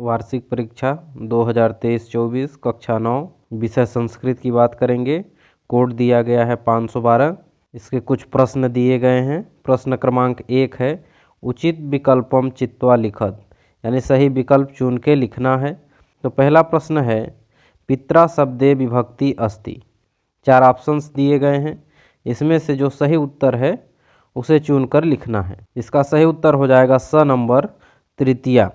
वार्षिक परीक्षा 2023-24 कक्षा 9 विषय संस्कृत की बात करेंगे। कोड दिया गया है 512। इसके कुछ प्रश्न दिए गए हैं। प्रश्न क्रमांक 1 है उचित विकल्पम चित्वा लिखत, यानी सही विकल्प चुन के लिखना है। तो पहला प्रश्न है पित्रा शब्दे विभक्ति अस्ति। 4 ऑप्शंस दिए गए हैं, इसमें से जो सही उत्तर है उसे चुनकर लिखना है। इसका सही उत्तर हो जाएगा स नंबर तृतीया।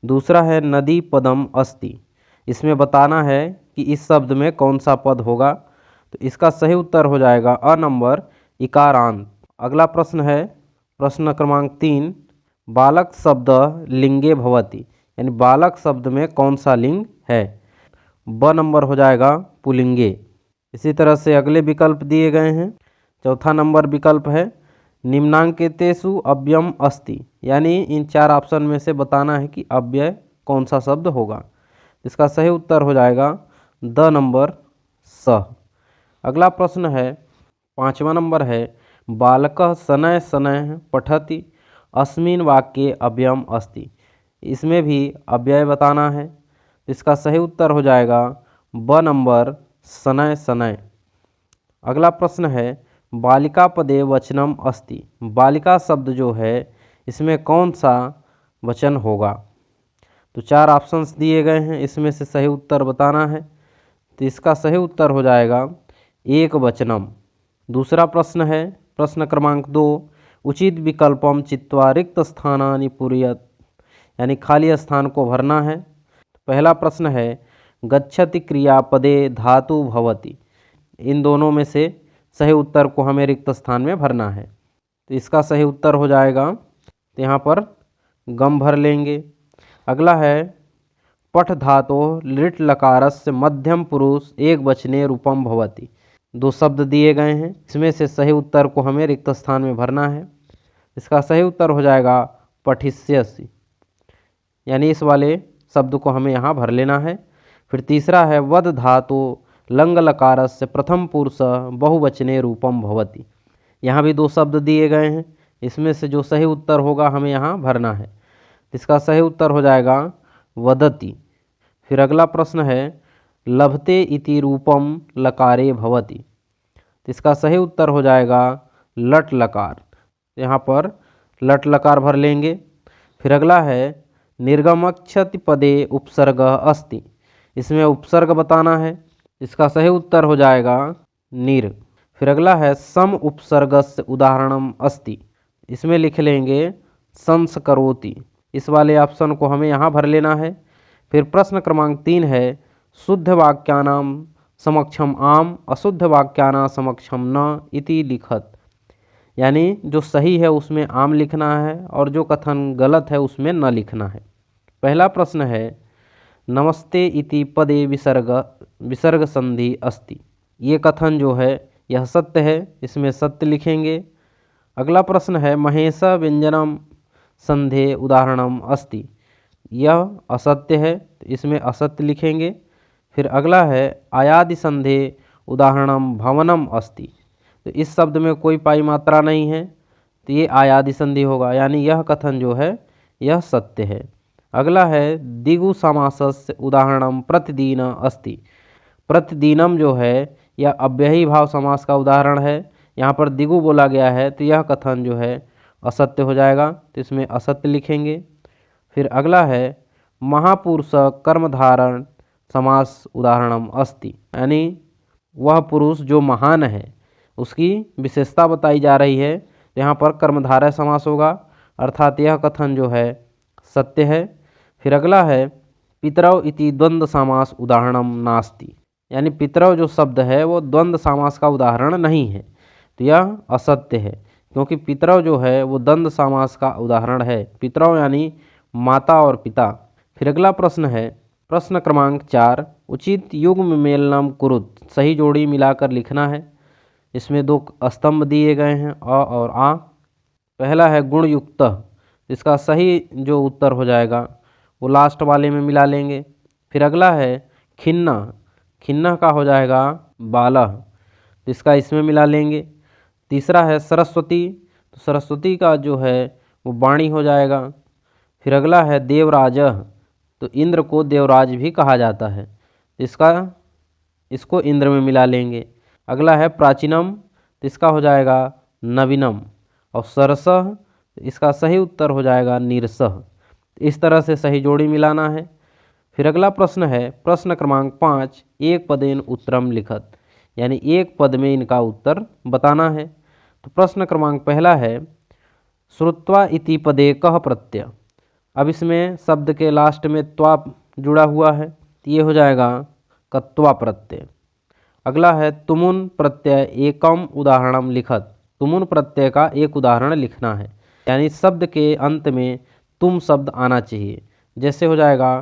दूसरा है नदी पदम अस्ति। इसमें बताना है कि इस शब्द में कौन सा पद होगा, तो इसका सही उत्तर हो जाएगा अ नंबर इकारांत। अगला प्रश्न है प्रश्न क्रमांक 3 बालक शब्द लिंगे भवति, यानी बालक शब्द में कौन सा लिंग है। ब नंबर हो जाएगा पुल्लिंगे। इसी तरह से अगले विकल्प दिए गए हैं। चौथा नंबर विकल्प है निम्नांकितेषु अव्ययम अस्ति, यानी इन 4 ऑप्शन में से बताना है कि अव्यय कौन सा शब्द होगा। इसका सही उत्तर हो जाएगा द नंबर स। अगला प्रश्न है 5वां नंबर है बालकः शनैः शनैः पठति अस्मिन् वाक्ये अव्ययम अस्ति। इसमें भी अव्यय बताना है। इसका सही उत्तर हो जाएगा ब नंबर शनैः शनैः। अगला प्रश्न है बालिका पदे वचनम अस्ति। बालिका शब्द जो है इसमें कौन सा वचन होगा। तो 4 ऑप्शंस दिए गए हैं, इसमें से सही उत्तर बताना है। तो इसका सही उत्तर हो जाएगा एक वचनम। दूसरा प्रश्न है प्रश्न क्रमांक 2 उचित विकल्पम चित्वा रिक्त स्थानानि पूरयत, यानी खाली स्थान को भरना है। पहला प्रश्न है गच्छति क्रियापदे धातु भवति। इन दोनों में से सही उत्तर को हमें रिक्त स्थान में भरना है। तो इसका सही उत्तर हो जाएगा, तो यहाँ पर गम भर लेंगे। अगला है पठ धातो लिट लकारस्य मध्यम पुरुष एक वचने रूपम भवति। 2 शब्द दिए गए हैं, इसमें से सही उत्तर को हमें रिक्त स्थान में भरना है। इसका सही उत्तर हो जाएगा पठिष्यसि, यानी इस वाले शब्द को हमें यहाँ भर लेना है। फिर तीसरा है वद धातु लंग लकारस्य प्रथम पुरुष बहुवचने रूपम भवति। यहाँ भी 2 शब्द दिए गए हैं, इसमें से जो सही उत्तर होगा हमें यहाँ भरना है। इसका सही उत्तर हो जाएगा वदति। फिर अगला प्रश्न है लभते इति रूपम लकारे भवति। इसका सही उत्तर हो जाएगा लट लकार। यहाँ पर लट लकार भर लेंगे। फिर अगला है निर्गमक्षति पदे उपसर्ग अस्ति। इसमें उपसर्ग बताना है। इसका सही उत्तर हो जाएगा निर। फिर अगला है सम उपसर्गस्य उदाहरणम अस्ति। इसमें लिख लेंगे संस्करोति। इस वाले ऑप्शन को हमें यहाँ भर लेना है। फिर प्रश्न क्रमांक 3 है शुद्ध वाक्यानाम समक्षम आम अशुद्ध वाक्यानाम समक्षम न इति लिखत, यानी जो सही है उसमें आम लिखना है और जो कथन गलत है उसमें न लिखना है। पहला प्रश्न है नमस्ते इति पदे विसर्ग संधि अस्ति। ये कथन जो है यह सत्य है, इसमें सत्य लिखेंगे। अगला प्रश्न है महेश व्यंजनम संधे उदाहरणम अस्ति। यह असत्य है, तो इसमें असत्य लिखेंगे। फिर अगला है आयादि संधे उदाहरणम भवनम अस्ति। तो इस शब्द में कोई पाई मात्रा नहीं है, तो ये आयादि संधि होगा, यानी यह कथन जो है यह सत्य है। अगला है दिगु समासस्य उदाहरणम प्रतिदिन अस्ति। प्रतिदिनम जो है यह अव्ययी भाव समास का उदाहरण है। यहाँ पर दिगु बोला गया है, तो यह कथन जो है असत्य हो जाएगा, तो इसमें असत्य लिखेंगे। फिर अगला है महापुरुष कर्मधारण समास उदाहरणम अस्ति, यानी वह पुरुष जो महान है उसकी विशेषता बताई जा रही है। तो यहाँ पर कर्मधारय समास होगा, अर्थात यह कथन जो है सत्य है। फिर अगला है पितरौ इति द्वंद्व समास उदाहरणम नास्ति, यानी पितरौ जो शब्द है वो द्वंद्व समास का उदाहरण नहीं है, तो यह असत्य है, क्योंकि पितरौ जो है वो द्वंद्व समास का उदाहरण है। पितरौ यानी माता और पिता। फिर अगला प्रश्न है प्रश्न क्रमांक 4 उचित युग्म मेलनम कुरुत। सही जोड़ी मिलाकर लिखना है। इसमें 2 स्तंभ दिए गए हैं अ और आ। पहला है गुणयुक्त। इसका सही जो उत्तर हो जाएगा वो लास्ट वाले में मिला लेंगे। फिर अगला है खिन्ना। खिन्ना का हो जाएगा बालह, इसका इसमें मिला लेंगे। तीसरा है सरस्वती, तो सरस्वती का जो है वो वाणी हो जाएगा। फिर अगला है देवराज, तो इंद्र को देवराज भी कहा जाता है। इसको इंद्र में मिला लेंगे। अगला है प्राचीनम, तो इसका हो जाएगा नवीनम। और सरसह, इसका सही उत्तर हो जाएगा नीरसह। इस तरह से सही जोड़ी मिलाना है। फिर अगला प्रश्न है प्रश्न क्रमांक 5, एक पदेन उत्तरम लिखत, यानी एक पद में इनका उत्तर बताना है। तो प्रश्न क्रमांक पहला है श्रुत्वा इति पदे कः प्रत्यय। अब इसमें शब्द के लास्ट में त्वा जुड़ा हुआ है, तो ये हो जाएगा कत्वा प्रत्यय। अगला है तुमुन प्रत्यय एकम उदाहरणम लिखत। तुमुन प्रत्यय का एक उदाहरण लिखना है, यानी शब्द के अंत में तुम शब्द आना चाहिए। जैसे हो जाएगा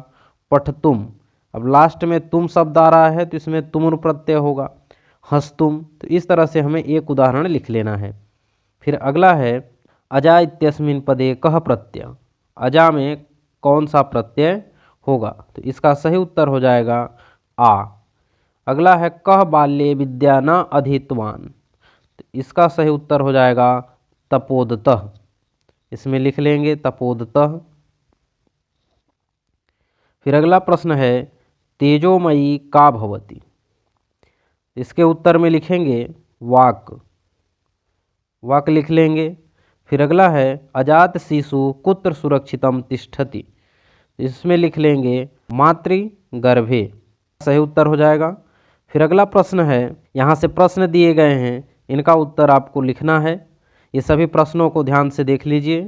पठतुम, अब लास्ट में तुम शब्द आ रहा है तो इसमें तुमुन प्रत्यय होगा। हस्तुम, तो इस तरह से हमें एक उदाहरण लिख लेना है। फिर अगला है अजा इत्यस्मिन् पदे कः प्रत्यय। अजा में कौन सा प्रत्यय होगा, तो इसका सही उत्तर हो जाएगा आ। अगला है कः बाल्ये विद्या न अधीतवान, तो इसका सही उत्तर हो जाएगा तपोदतः। इसमें लिख लेंगे तपोदतः। फिर अगला प्रश्न है तेजोमयी का भवति, इसके उत्तर में लिखेंगे वाक। वाक लिख लेंगे। फिर अगला है अजात शिशु कुत्र सुरक्षितम तिष्ठति, इसमें लिख लेंगे मातृगर्भे, सही उत्तर हो जाएगा। फिर अगला प्रश्न है, यहाँ से प्रश्न दिए गए हैं, इनका उत्तर आपको लिखना है। ये सभी प्रश्नों को ध्यान से देख लीजिए।